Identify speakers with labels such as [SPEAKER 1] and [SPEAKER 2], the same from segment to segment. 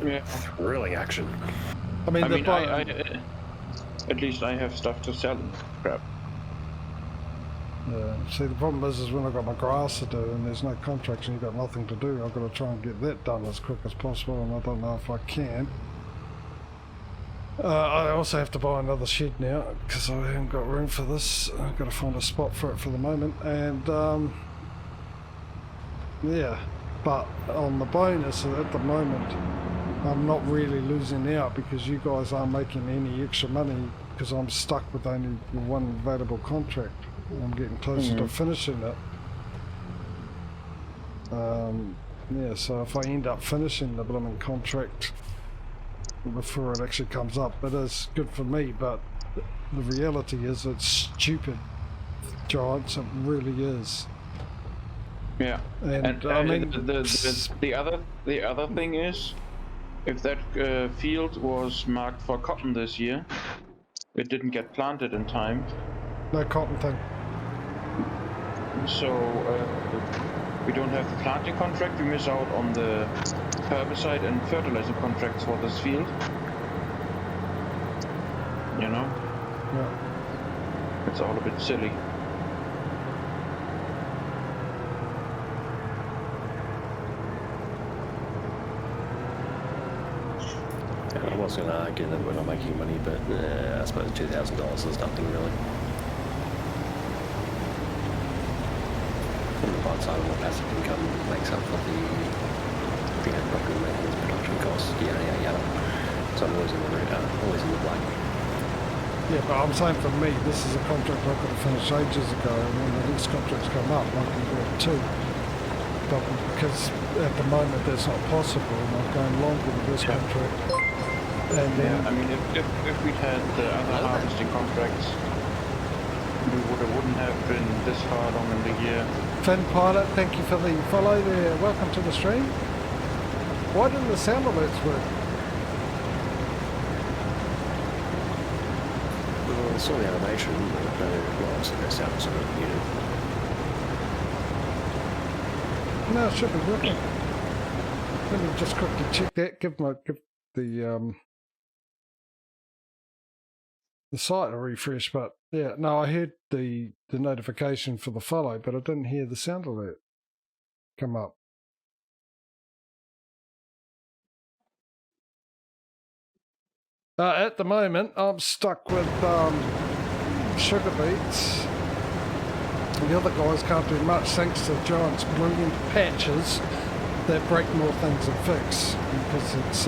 [SPEAKER 1] Yeah.
[SPEAKER 2] Really action.
[SPEAKER 1] I mean, at least I have stuff to sell. Crap.
[SPEAKER 3] Yeah. See, the problem is when I've got my grass to do and there's no contracts and you've got nothing to do, I've got to try and get that done as quick as possible, and I don't know if I can. I also have to buy another shed now because I haven't got room for this. I've got to find a spot for it for the moment, and yeah. But on the bonus at the moment, I'm not really losing out because you guys aren't making any extra money because I'm stuck with only one available contract. I'm getting closer to finishing it. Yeah, so if I end up finishing the blooming contract before it actually comes up, it is good for me, but the reality is it's stupid, Giants, it really is.
[SPEAKER 1] Yeah, and I mean the other thing is, if that field was marked for cotton this year, it didn't get planted in time.
[SPEAKER 3] No cotton thing.
[SPEAKER 1] So we don't have the planting contract. We miss out on the herbicide and fertilizer contracts for this field. You know?
[SPEAKER 3] Yeah.
[SPEAKER 1] It's all a bit silly.
[SPEAKER 2] I was going to argue that we're not making money, but I suppose $2,000 is nothing really. On the bright side, of the passive income makes up for the property maintenance production costs, yada yada yada. So I'm always in the black.
[SPEAKER 3] Yeah, but I'm saying for me, this is a contract I could have finished ages ago, and when the next contracts come up, I can do it too. But because at the moment that's not possible, and I'm going longer with this contract. And then,
[SPEAKER 1] I mean, if we'd had the other harvesting contracts, we wouldn't have been this far along in the year.
[SPEAKER 3] Finn Pilot, thank you for the follow there. Welcome to the stream. Why didn't the sound alerts work?
[SPEAKER 2] Well, I saw the animation, but obviously their sound sort of muted.
[SPEAKER 3] No, it should be working. Let me just quickly check that. Give the site a refresh, but yeah, no, I heard the notification for the follow, but I didn't hear the sound alert come up. At the moment, I'm stuck with sugar beets. The other guys can't do much thanks to Giant's brilliant patches that break more things than fix because it's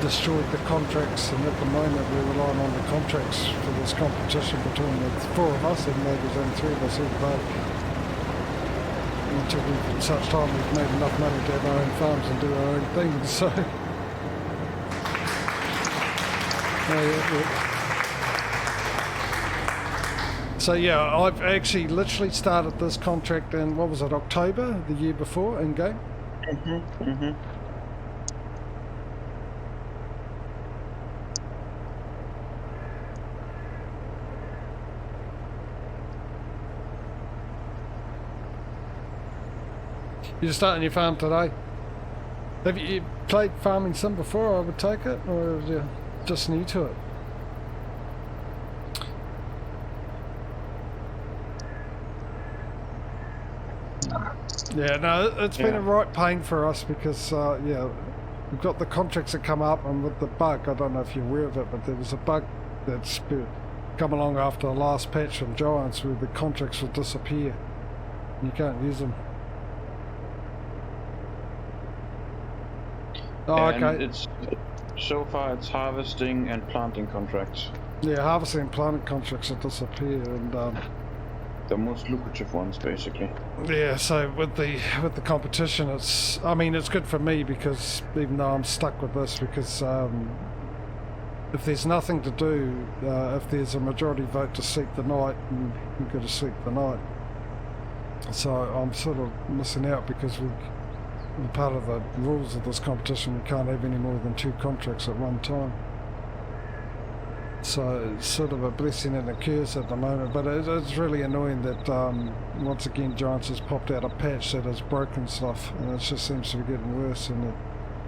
[SPEAKER 3] destroyed the contracts, and at the moment we're relying on the contracts for this competition between the four of us, and maybe there's only three of us here today. Until we, at such time we've made enough money to have our own farms and do our own things, so... So yeah, I've actually literally started this contract in, what was it, October, the year before, in game? You're starting your farm today? Have you played Farming Sim before, I would take it, or are you just new to it? Yeah, no, it's been a right pain for us because, yeah, we've got the contracts that come up, and with the bug, I don't know if you're aware of it, but there was a bug that's come along after the last patch from Giants where the contracts will disappear and you can't use them. Oh,
[SPEAKER 1] and
[SPEAKER 3] okay.
[SPEAKER 1] So far it's harvesting and planting contracts.
[SPEAKER 3] Yeah, harvesting and planting contracts will disappear, and
[SPEAKER 1] the most lucrative ones, basically.
[SPEAKER 3] yeah, so with the competition, it's, I mean, it's good for me because even though I'm stuck with this, because if there's nothing to do, if there's a majority vote to seek the night, you've got to seek the night. So I'm sort of missing out because part of the rules of this competition, we can't have any more than 2 contracts at one time. So it's sort of a blessing and a curse at the moment, but it's really annoying that once again Giants has popped out a patch that has broken stuff, and it just seems to be getting worse, and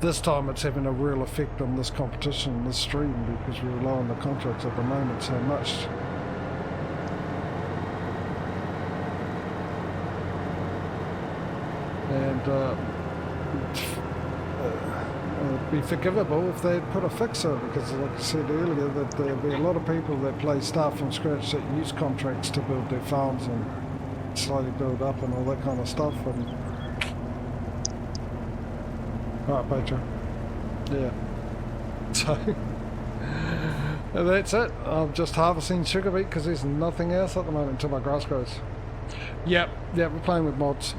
[SPEAKER 3] this time it's having a real effect on this competition, this stream, because we rely on the contracts at the moment so much. And it'd be forgivable if they'd put a fixer, because like I said earlier, that there'll be a lot of people that play stuff from scratch that use contracts to build their farms and slowly build up and all that kind of stuff. And alright, Patrio. Yeah. So that's it. I'm just harvesting sugar beet because there's nothing else at the moment until my grass grows. Yep, we're playing with mods.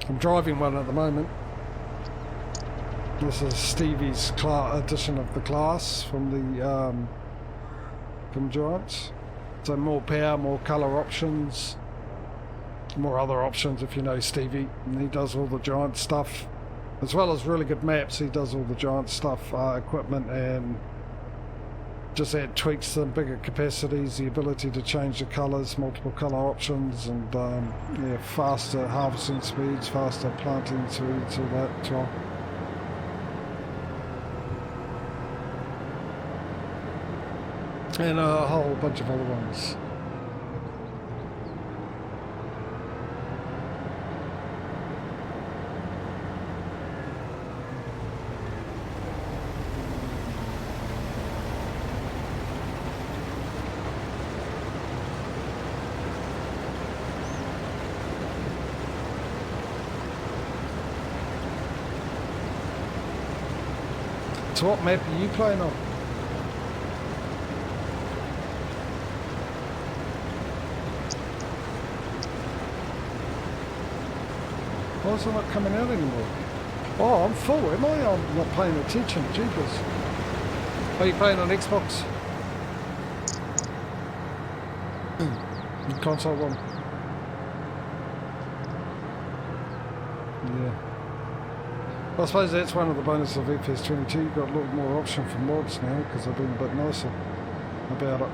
[SPEAKER 3] I'm driving one at the moment. This is Stevie's edition of the class from the from Giants. So more power, more colour options, more other options if you know Stevie. And he does all the Giant stuff, as well as really good maps. He does all the Giant stuff, equipment, and just add tweaks to them, bigger capacities, the ability to change the colours, multiple colour options, and yeah, faster harvesting speeds, faster planting speeds, all that as well. And a whole bunch of other ones. So what map are you playing on? Why is it not coming out anymore? Oh, I'm full, am I? I'm not paying attention, jeepers. Are you playing on Xbox? Console one. Yeah. I suppose that's one of the bonuses of FS22. You've got a little more option for mods now because they're being a bit nicer about it.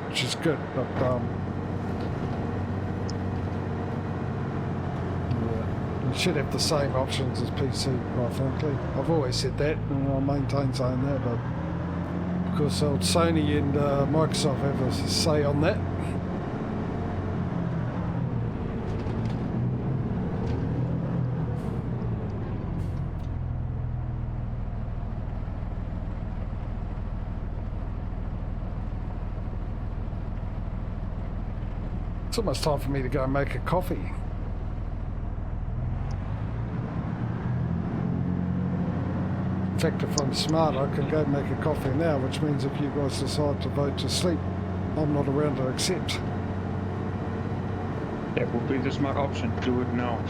[SPEAKER 3] Which is good, but yeah, you should have the same options as PC, quite frankly. I've always said that, and I'll maintain saying that, but of course old Sony and Microsoft have a say on that. It's almost time for me to go and make a coffee. In fact, if I'm smart, I can go and make a coffee now, which means if you guys decide to vote to sleep, I'm not around to accept.
[SPEAKER 1] That would be the smart option. Do it now.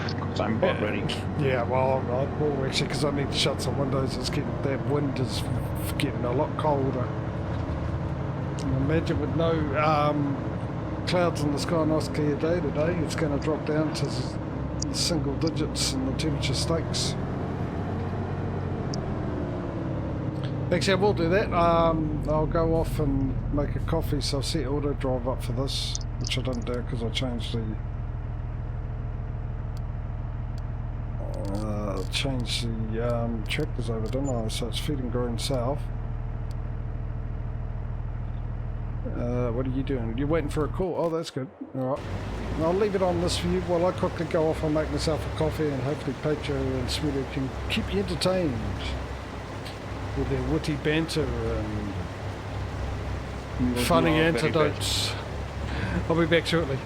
[SPEAKER 1] Because I'm about ready.
[SPEAKER 3] Yeah, well, well, actually, because I need to shut some windows. It's getting, that wind is getting a lot colder. And imagine with no clouds in the sky, nice clear day today, it's going to drop down to single digits in the temperature stakes. Actually, I will do that. I'll go off and make a coffee, so I'll set auto drive up for this, which I didn't do because I changed the tractors over, didn't I? So it's feeding green south. What are you doing? You're waiting for a call? Oh, that's good. Alright. I'll leave it on this for you while I quickly go off and make myself a coffee, and hopefully Patrio and Smudolini can keep you entertained with their witty banter and funny anecdotes. I'll be back shortly.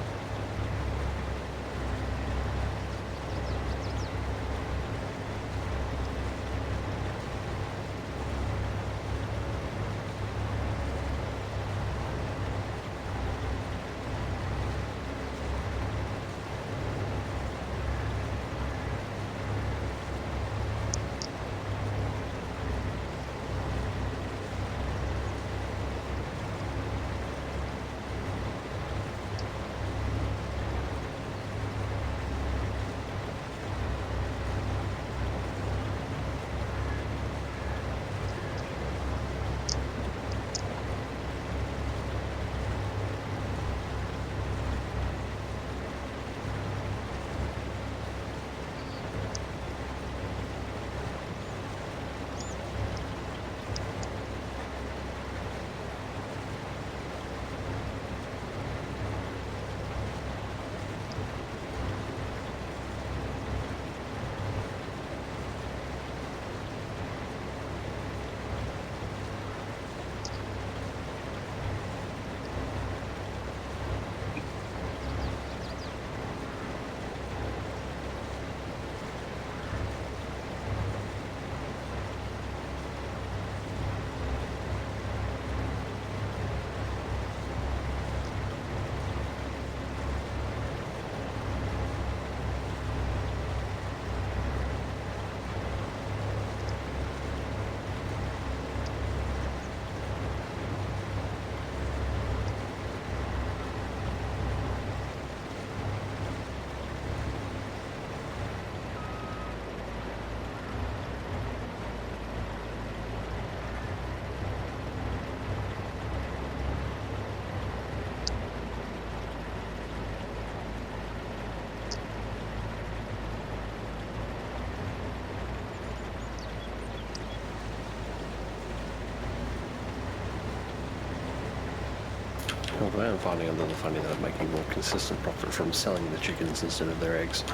[SPEAKER 2] I am finding a little funny that I'm making more consistent profit from selling the chickens instead of their eggs.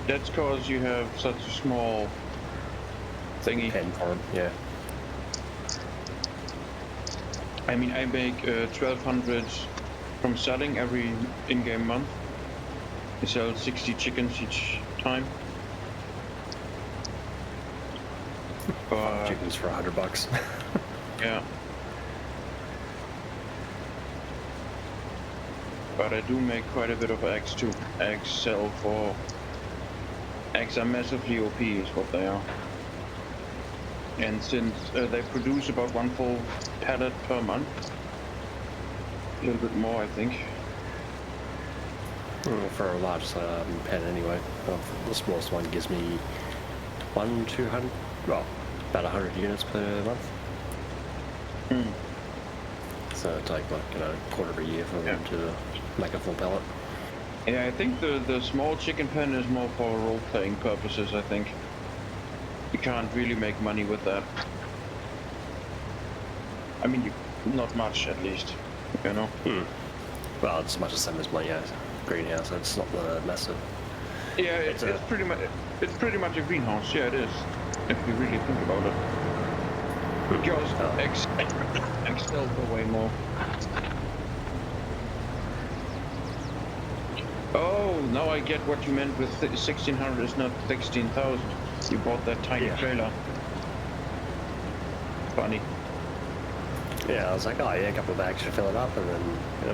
[SPEAKER 1] That's because you have such a small thingy.
[SPEAKER 2] Pen for them, yeah.
[SPEAKER 1] I mean, I make 1,200 from selling every in-game month. I sell 60 chickens each time.
[SPEAKER 2] Chickens for $100.
[SPEAKER 1] Yeah. But I do make quite a bit of eggs too. Eggs sell for... Eggs are massively OP is what they are. And since they produce about 1 full pallet per month, a little bit more I think.
[SPEAKER 2] For a large pen anyway. The smallest one gives me 200, well, about 100 units per month. So it'll take like, you know, a quarter of a year for them to make a full pallet.
[SPEAKER 1] Yeah, I think the small chicken pen is more for role-playing purposes, I think. You can't really make money with that. I mean, not much at least, you know?
[SPEAKER 2] Well, it's much the same as my greenhouse, it's not massive.
[SPEAKER 1] Yeah, it's pretty much a greenhouse, yeah it is. If you really think about it. Because eggs sell for way more. Oh, now I get what you meant with 1,600 is not 16,000. You bought that tiny trailer. Funny.
[SPEAKER 2] Yeah, I was like, oh yeah, a couple of bags to fill it up, and then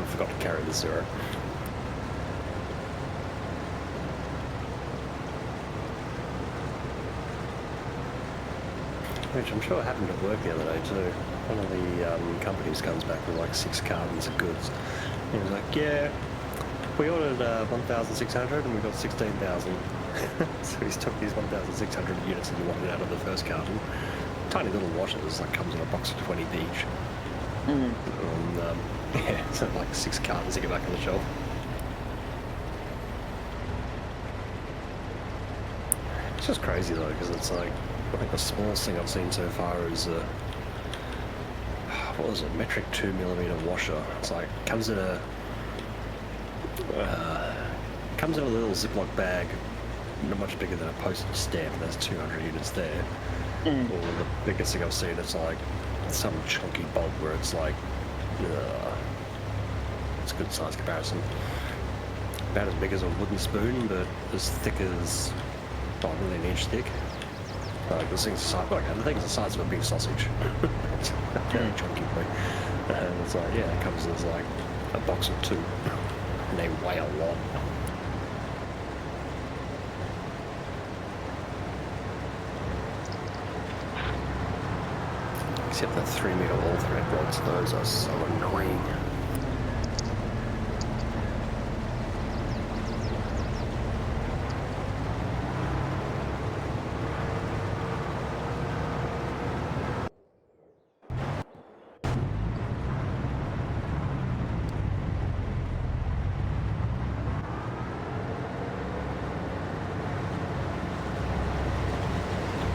[SPEAKER 2] I forgot to carry the 0. Which I'm sure happened at work the other day too. One of the companies comes back with like 6 cartons of goods. And he was like, yeah, we ordered 1,600 and we got 16,000. So he's took these 1,600 units that he wanted out of the first carton. Tiny little washers, like comes in a box of 20 each. And yeah, so like 6 cartons to get back on the shelf. It's just crazy though, because it's like, I think the smallest thing I've seen so far is what was it, metric 2mm washer. It's like comes in a little Ziploc bag, not much bigger than a postage stamp. There's 200 units there. Or the biggest thing I've seen, it's like some chunky bulk where it's like, it's a good size comparison. About as big as a wooden spoon, but as thick as, not really an inch thick. Like this thing's the thing's the size of a big sausage. It's very chunky thing. And it's like, yeah, it comes as like a box of 2. And they weigh a lot. Except the 3-meter all thread rods, those are so annoying.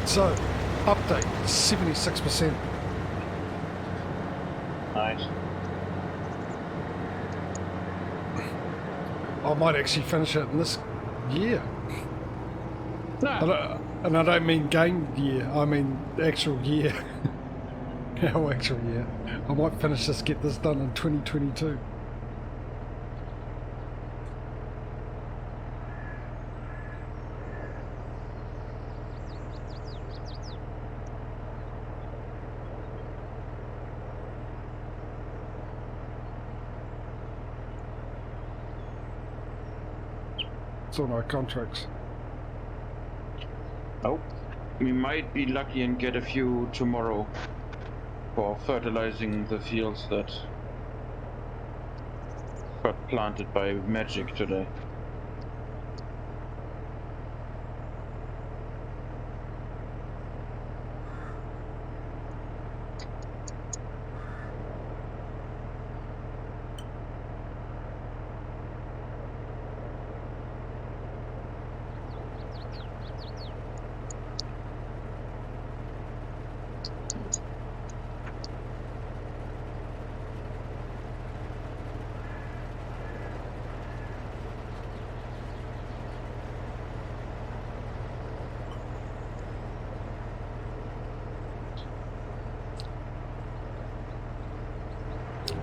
[SPEAKER 3] So, update 76%.
[SPEAKER 1] Nice.
[SPEAKER 3] I might actually finish it in this year.
[SPEAKER 1] No.
[SPEAKER 3] And I don't mean game year, I mean actual year. Our actual year. I might finish this, get this done in 2022. It's on our contracts.
[SPEAKER 1] Oh, we might be lucky and get a few tomorrow for fertilizing the fields that got planted by magic today.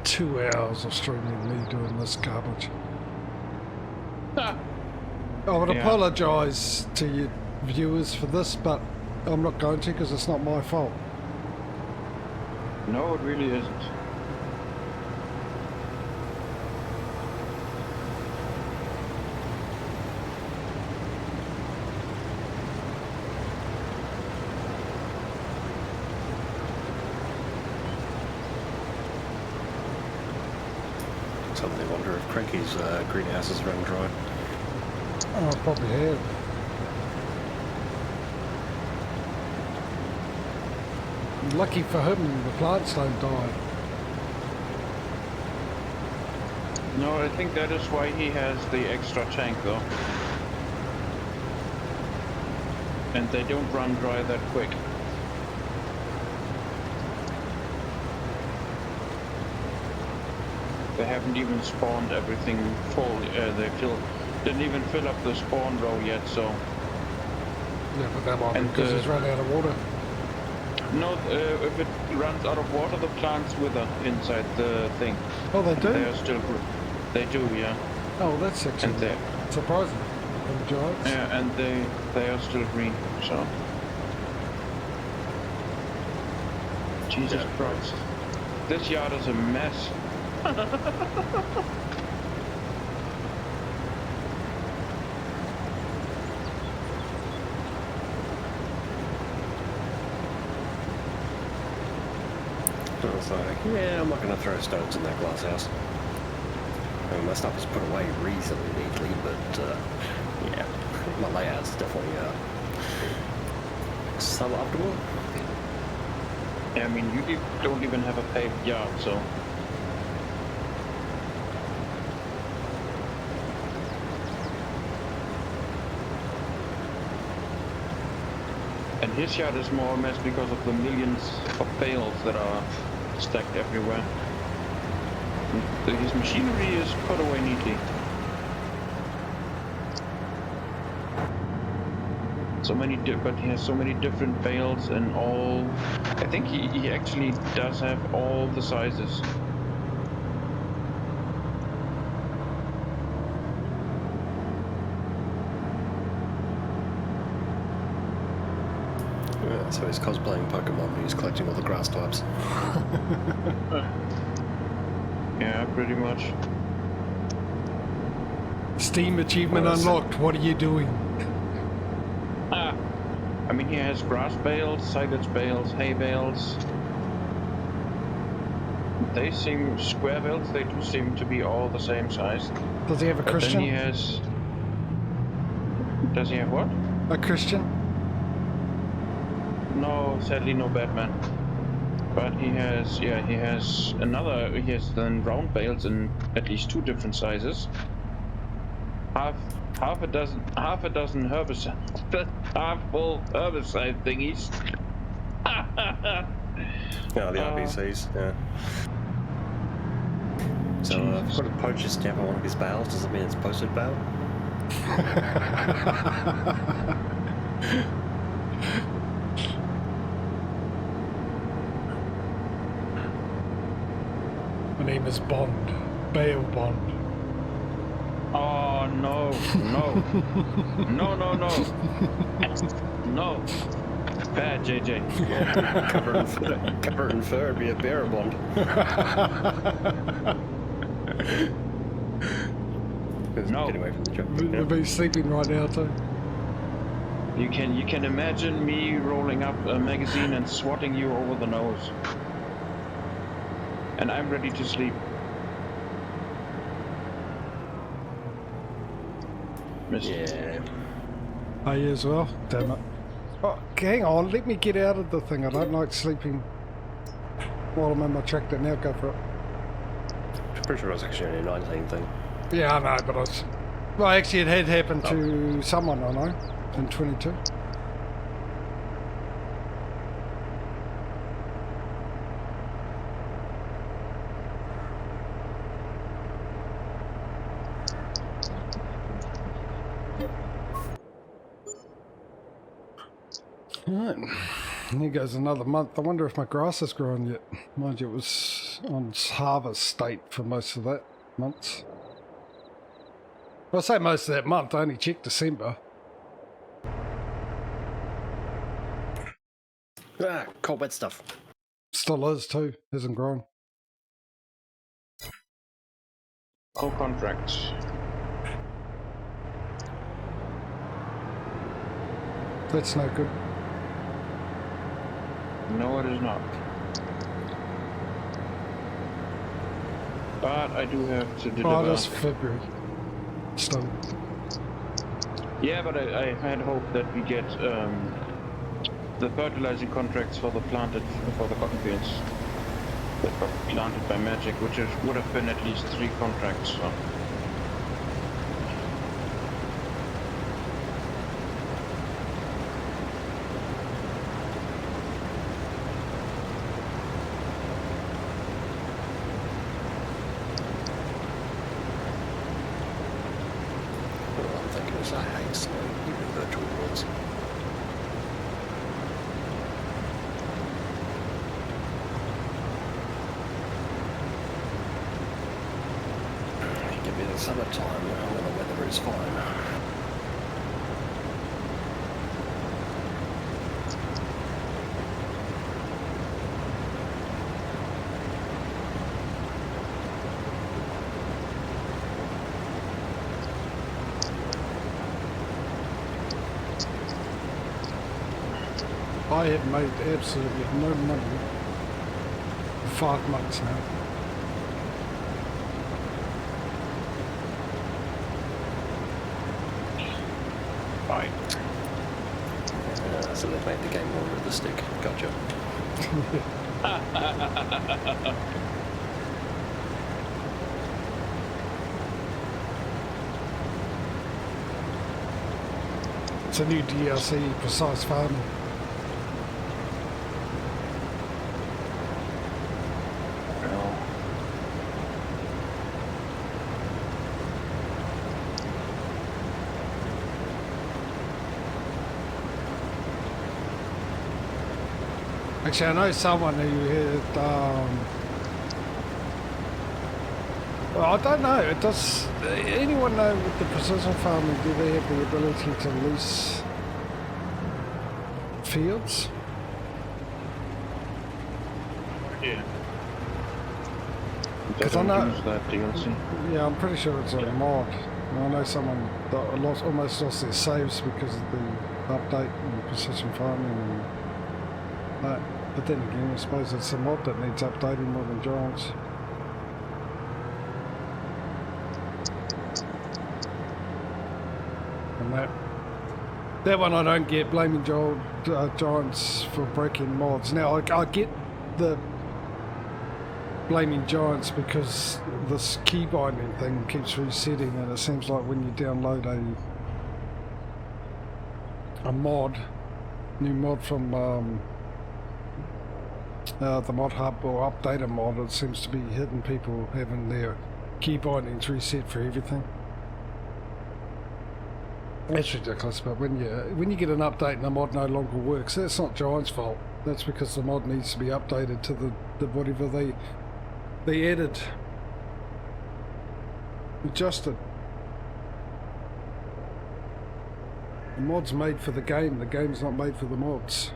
[SPEAKER 3] 2 hours of streaming me doing this garbage. I would apologise to you viewers for this, but I'm not going to because it's not my fault.
[SPEAKER 1] No, it really isn't.
[SPEAKER 2] Suddenly wonder if Cranky's greenhouses run dry.
[SPEAKER 3] Oh, I probably have. Lucky for him, the plants don't die.
[SPEAKER 1] No, I think that is why he has the extra tank though. And they don't run dry that quick. They haven't even spawned everything full. Didn't even fill up the spawn row yet, so.
[SPEAKER 3] Yeah, but that might be because it's run out of water.
[SPEAKER 1] No, if it runs out of water, the plants wither inside the thing.
[SPEAKER 3] Oh, they do?
[SPEAKER 1] They are still. They do, yeah.
[SPEAKER 3] Oh, that's actually surprising.
[SPEAKER 1] Yeah, and they are still green. So. Jesus Christ, this yard is a mess.
[SPEAKER 2] I was like, yeah, I'm not going to throw stones in that glass house. I mean, my stuff is put away reasonably neatly, but yeah, my layout's definitely suboptimal.
[SPEAKER 1] I mean, you don't even have a paved yard, so. And his yard is more a mess because of the millions of bales that are stacked everywhere. His machinery is put away neatly. So many, but he has so many different bales and all. I think he actually does have all the sizes.
[SPEAKER 2] Yeah, so he's cosplaying Pokemon, but he's collecting all the grass types.
[SPEAKER 1] Yeah, pretty much.
[SPEAKER 3] Steam achievement unlocked. What are you doing?
[SPEAKER 1] I mean, he has grass bales, silage bales, hay bales. They seem square bales. They do seem to be all the same size.
[SPEAKER 3] Does he have a Christian?
[SPEAKER 1] Then he has. Does he have what?
[SPEAKER 3] A Christian?
[SPEAKER 1] No, sadly no Batman. But he has, yeah, he has then round bales in at least 2 different sizes. Half a dozen herbicide, half full herbicide thingies.
[SPEAKER 2] Yeah, the RBCs, yeah. So if I've got a poacher stamp on one of his bales, does it mean it's posted bale?
[SPEAKER 3] My name is Bond. Bale Bond.
[SPEAKER 1] Oh no, no. No, no, no. No. Bad, JJ.
[SPEAKER 2] Cover in fur would be a bearer bond.
[SPEAKER 1] No.
[SPEAKER 2] Get away from the joke.
[SPEAKER 3] We'll be sleeping right now too.
[SPEAKER 1] You can imagine me rolling up a magazine and swatting you over the nose. And I'm ready to sleep.
[SPEAKER 2] Yeah.
[SPEAKER 3] Are you as well? Damn it. Oh, hang on, let me get out of the thing. I don't like sleeping while I'm in my tractor. Now go for it.
[SPEAKER 2] I'm pretty sure it was actually only a 19 thing.
[SPEAKER 3] Yeah, I know, but I was... Well, actually it had happened to someone I know in 22. Right, here goes another month. I wonder if my grass has grown yet. Mind you, it was on harvest date for most of that month. Well, I say most of that month, I only checked December.
[SPEAKER 2] Ah, cold wet stuff.
[SPEAKER 3] Still is too, hasn't grown.
[SPEAKER 1] No contracts.
[SPEAKER 3] That's no good.
[SPEAKER 1] No, it is not. But I do have to deliver.
[SPEAKER 3] Oh, that's February. Still.
[SPEAKER 1] Yeah, but I had hoped that we get the fertilizing contracts for the cotton fields that got planted by magic, which would have been at least 3 contracts. So.
[SPEAKER 2] I hate slow even virtual worlds. Give me the summertime when the weather is fine.
[SPEAKER 3] I have made absolutely no money for 5 months now.
[SPEAKER 1] Fine.
[SPEAKER 2] So they've made the game more realistic. Gotcha.
[SPEAKER 3] It's a new DLC, precise farming. Actually, I know someone who had, well, I don't know, does anyone know with the precision farming, do they have the ability to lease fields?
[SPEAKER 1] Yeah.
[SPEAKER 3] Because I know,
[SPEAKER 1] use that DLC.
[SPEAKER 3] yeah, I'm pretty sure it's a mod. I know someone that almost lost their saves because of the update in precision farming and that. But then again, I suppose it's a mod that needs updating more than giants. And that one I don't get, blaming giants for breaking mods. Now I get the blaming giants because this key binding thing keeps resetting, and it seems like when you download a mod, new mod from the mod hub or update a mod, it seems to be hitting people having their key bindings reset for everything. That's ridiculous, but when you get an update and the mod no longer works, that's not Giant's fault. That's because the mod needs to be updated to the whatever they added, adjusted. The mod's made for the game's not made for the mods.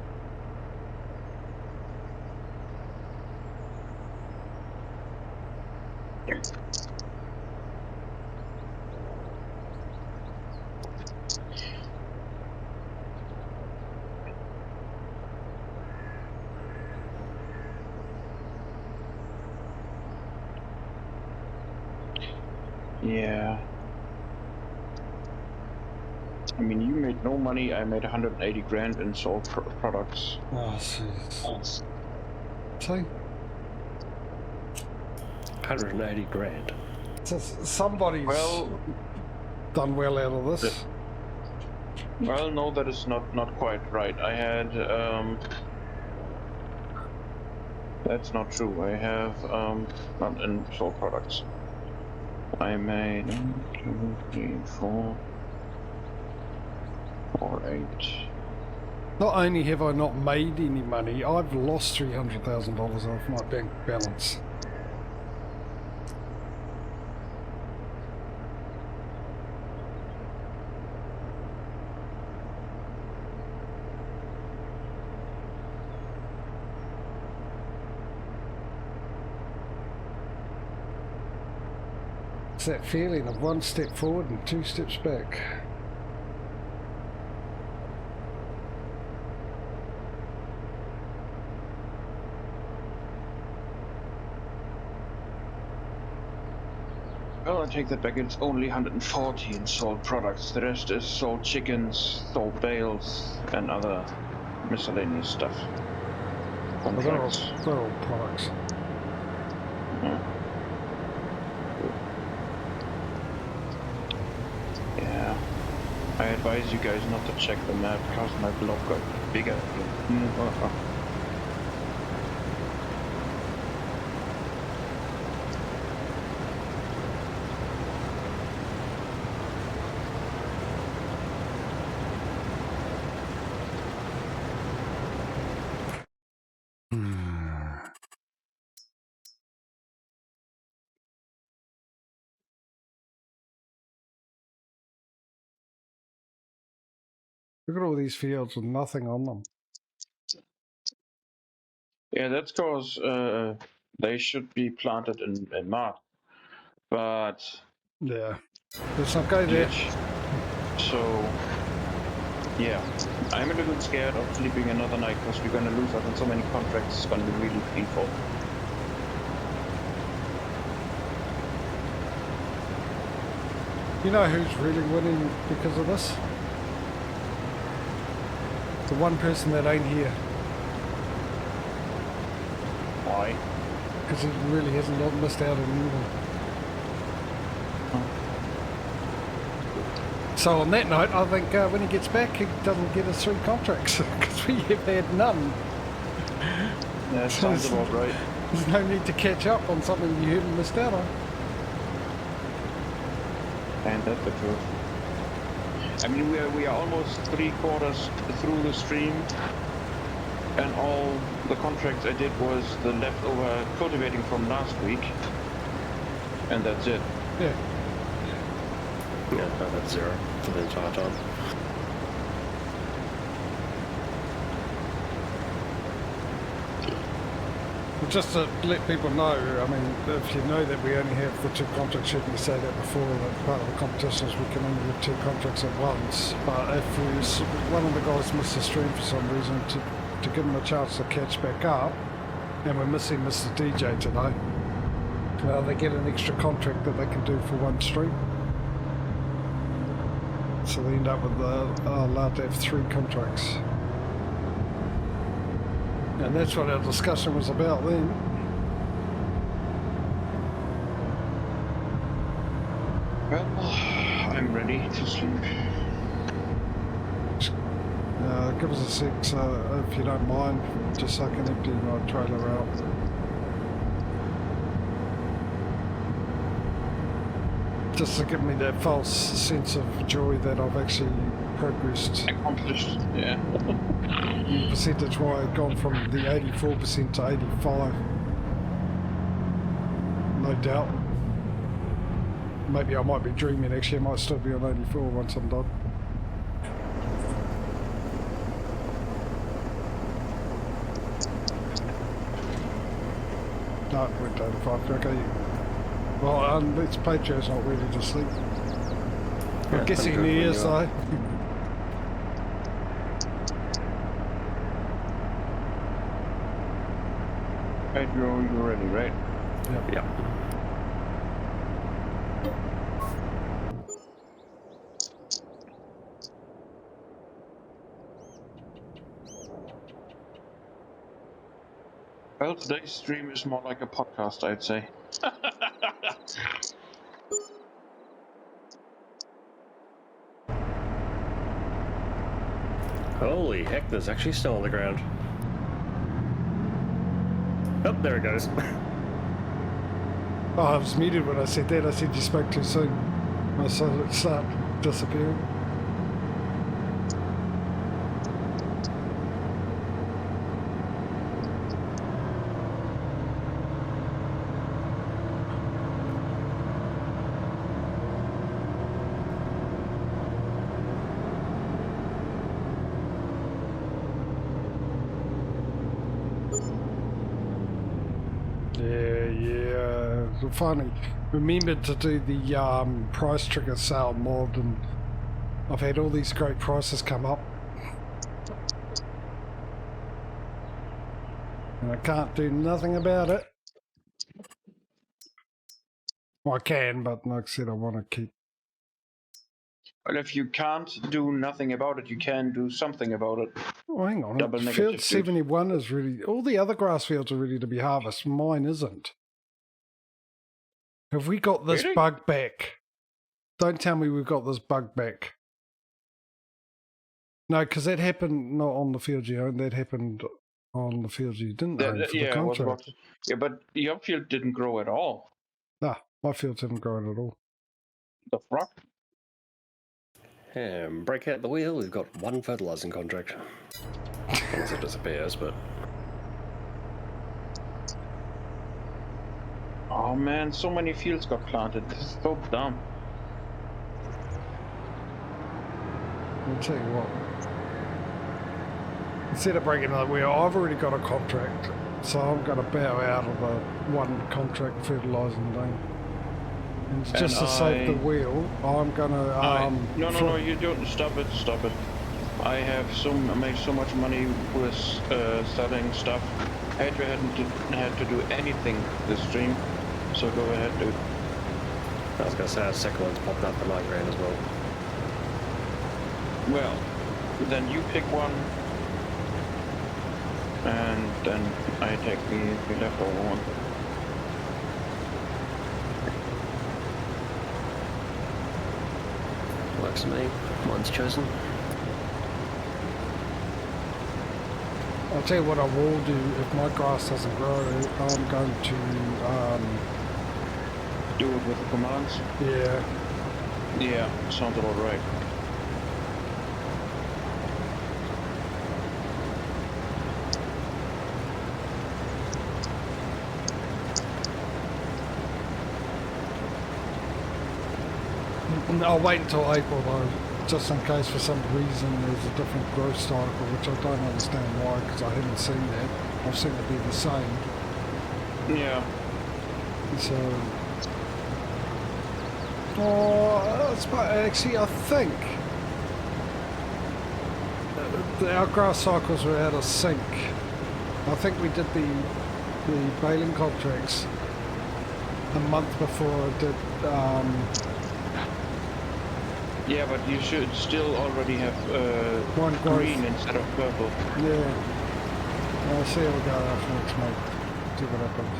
[SPEAKER 1] Yeah. I mean, you made no money, I made 180 grand in sold products.
[SPEAKER 3] Oh, jeez. See?
[SPEAKER 2] 180 grand.
[SPEAKER 3] So somebody's done well out of this.
[SPEAKER 1] Well, no, that is not quite right. I had that's not true. I have not in sold products. I made 1, 2, 3, 4, 8.
[SPEAKER 3] Not only have I not made any money, I've lost $300,000 off my bank balance. It's that feeling of one step forward and two steps back.
[SPEAKER 1] Well, I take that back. It's only 140 in sold products. The rest is sold chickens, sold bales, and other miscellaneous stuff. Contracts.
[SPEAKER 3] They're all products.
[SPEAKER 1] Yeah. I advise you guys not to check the map because my block got bigger.
[SPEAKER 3] Look at all these fields with nothing on them.
[SPEAKER 1] Yeah, that's because they should be planted in March. But
[SPEAKER 3] Yeah. Let's not go there.
[SPEAKER 1] So, yeah. I'm a little scared of sleeping another night because we're going to lose out on so many contracts. It's going to be really painful.
[SPEAKER 3] You know who's really winning because of this? The one person that ain't here.
[SPEAKER 1] Why?
[SPEAKER 3] Because he really hasn't missed out on anything. So on that note, I think when he gets back, he doesn't get his 3 contracts because we have had none.
[SPEAKER 1] That sounds about right.
[SPEAKER 3] There's no need to catch up on something you haven't missed out on.
[SPEAKER 1] And that's the truth. I mean, we are almost 3/4 through the stream, and all the contracts I did was the leftover cultivating from last week, and that's it.
[SPEAKER 3] Yeah.
[SPEAKER 2] Yeah, no, that's 0 for the entire time.
[SPEAKER 3] Just to let people know, I mean, if you know that we only have the 2 contracts, you can say that before, that part of the competition is we can only have 2 contracts at once. But if one of the guys missed the stream for some reason, to give them a chance to catch back up, and we're missing Mr. DJ today, they get an extra contract that they can do for 1 stream. So they end up with allowed to have 3 contracts. And that's what our discussion was about then.
[SPEAKER 1] Well, I'm ready to sleep.
[SPEAKER 3] Give us a sec, if you don't mind, just so I can empty my trailer out. Just to give me that false sense of joy that I've actually progressed.
[SPEAKER 1] Accomplished, yeah.
[SPEAKER 3] Percentage-wise, gone from the 84% to 85. No doubt. Maybe I might be dreaming, actually I might still be on 84 once I'm done. No, it went to 85, okay. Well, it's Patrio's not ready to sleep.
[SPEAKER 2] Yeah,
[SPEAKER 3] I'm guessing he is though.
[SPEAKER 1] Patrio, you're ready, right?
[SPEAKER 3] Yep.
[SPEAKER 2] Yeah.
[SPEAKER 1] Well, today's stream is more like a podcast, I'd say.
[SPEAKER 2] Holy heck, there's actually snow on the ground. Oh, there it goes.
[SPEAKER 3] Oh, I was muted when I said that. I said you spoke too soon. I saw it start disappearing. Yeah. Finally, remembered to do the price trigger sale mod, and I've had all these great prices come up. And I can't do nothing about it. Well, I can, but like I said, I want to keep...
[SPEAKER 1] Well, if you can't do nothing about it, you can do something about it.
[SPEAKER 3] Oh, hang on.
[SPEAKER 1] Double
[SPEAKER 3] Field
[SPEAKER 1] negative,
[SPEAKER 3] 71 is ready. All the other grass fields are ready to be harvested. Mine isn't. Have we got this
[SPEAKER 1] Really?
[SPEAKER 3] bug back? Don't tell me we've got this bug back. No, because that happened not on the field you owned. That happened on the field you didn't own for the contract.
[SPEAKER 1] Yeah, but your field didn't grow at all.
[SPEAKER 3] Nah, my fields haven't grown at all.
[SPEAKER 1] The fuck?
[SPEAKER 2] Break out the wheel, we've got one fertilising contract. Unless it disappears, but...
[SPEAKER 1] Oh man, so many fields got planted. This is so dumb.
[SPEAKER 3] I'll tell you what. Instead of breaking another wheel, I've already got a contract, so I'm going to bow out of the one contract fertilising thing. And just to save the wheel, I'm going to...
[SPEAKER 1] No, you don't. Stop it. I have made so much money with selling stuff. Patrio hadn't had to do anything this stream, so go ahead, dude.
[SPEAKER 2] I was going to say our second one's popped up for 9 grand as well.
[SPEAKER 1] Well, then you pick one, and then I take the leftover one.
[SPEAKER 2] Works for me. Mine's chosen.
[SPEAKER 3] I'll tell you what I will do if my grass doesn't grow. I'm going to
[SPEAKER 1] do it with the commands. Yeah, sounds about right.
[SPEAKER 3] I'll wait until April though, just in case for some reason there's a different growth cycle, which I don't understand why, because I haven't seen that. I've seen it be the same.
[SPEAKER 1] Yeah.
[SPEAKER 3] So... actually, I think our grass cycles were out of sync. I think we did the baling contracts a month before I did...
[SPEAKER 1] Yeah, but you should still already have
[SPEAKER 3] one
[SPEAKER 1] green instead of purple.
[SPEAKER 3] Yeah. I'll see how we go after next month. See what happens.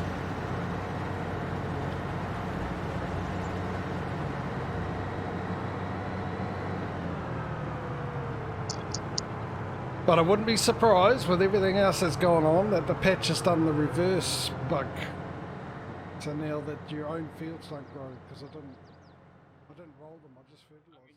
[SPEAKER 3] But I wouldn't be surprised with everything else that's going on that the patch has done the reverse bug. So now that your own fields don't grow, because I didn't roll them, I just fertilised.